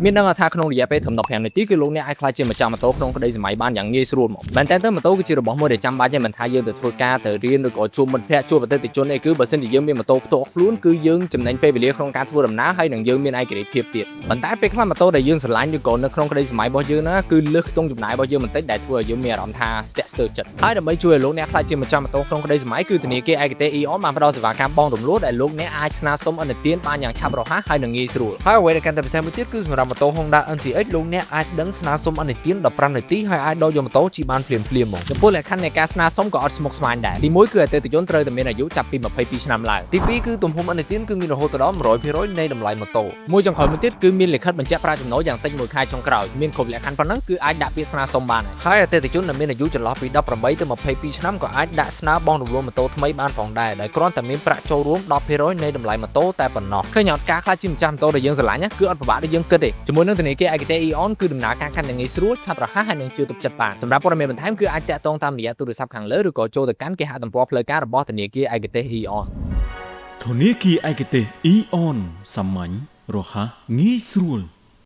មានដឹងថាក្នុងរយៈពេលត្រឹម15នាទីគឺលោកអ្នកអាចខ្លាចជាម្ចាស់ម៉ូតូក្នុងក្តីសម័យបានយ៉ាងងាយស្រួលមកមែនតើម៉ូតូគឺជារបស់មួយដែលចាំបាច់មិនថាយើងទៅធ្វើការទៅរៀនឬក៏ជួបមិត្តភ័ក្តិជួបអតិថិជនអីគឺបើសិនជាយើងមានម៉ូតូផ្ទាល់ខ្លួនគឺយើងចំណេញពេលវេលាក្នុងការធ្វើដំណើរហើយនឹងយើងមានឯករាជ្យភាពទៀតប៉ុន្តែពេលខ្លះម៉ូតូដែលយើងស្រឡាញ់ឬក៏នៅក្នុងក្តីសម័យរបស់យើងណាគឺលើសខ្ទង់ចំណាយរបស់យើងបន្តិចដែលធ្វើឲ្យយើងមានអារម្មណ៍ថាស្ទាក់ស្ទើរចិត្តហើយដើម្បីជួយឲ្យលោកអ្នកខ្លាចជាម្ចាស់ម៉ូតូក្នុងក្តីសម័យគឺធនាគារឯកទេស Eon បានផ្ដល់សេវាកម្មបងរំលោះដែលលោកអ្នកអាចស្នើសុំឥណទានបានយ៉ាងឆាប់រហ័សហើយនឹងងាយស្រួលហើយអ្វីដែលកាន់តែពិសេសមួយទៀតគឺសម្រាប់ម៉ូតូ Honda NCX លោកអ្នកអាចដឹងស្នើសុំឥណទាន15នាទីហើយអាចដកយកម៉ូតូជិះបានភ្លាមៗមកចំពោះលក្ខខណ្ឌនៃការស្នើសុំក៏អត់ស្មុគស្មាញដែរទី1គឺអតិថិជនត្រូវតែមានអាយុចាប់ពី22ឆ្នាំឡើងទី2គឺទំហំឥណទានគឺមានរហូតដល់ 100% នៃតម្លៃម៉ូតូមួយចុងក្រោយមួយទៀតគឺមានលិខិតបញ្ជាក់ប្រាក់ចំណូលយ៉ាងតិច1ខែចុងក្រោយមានគ្រប់លក្ខខណ្ឌប៉ុណ្ណឹងគឺអាចដាក់ពាក្យស្នើសុំបានហើយអតិថិជនដែលមានអាយុចន្លោះពី18ទៅ22ឆ្នាំក៏អាចដាក់ស្នើបង់រំលោះម៉ូតូថ្មីបានផងដែរដោយគ្រាន់តែមានប្រាក់ចូលរួម 10% នៃតម្លៃម៉ូតូតែប៉ុណ្ណោះឃើញអត់ការខ្លាចជាម្ចាស់ម៉ូតូដែលយើងស្រឡាញ់គឺអត់ពិបាកដូចយើងគិតទេជាមួយនឹងធនាគារឯកទេស Eon គឺដំណើរការកាន់តែងាយស្រួលឆាប់រហ័សហើយនឹងជឿទុកចិត្តបានសម្រាប់ព័ត៌មានបន្ថែមគឺអាចតាក់ទងតាមរយៈទូរស័ព្ទខាងលើឬក៏ចូលទៅកាន់គេហទំព័រផ្លូវការរបស់ធនាគារឯកទេស Eon ធនាគារឯកទេស Eon សាមញ្ញរហ័សងាយស្រួល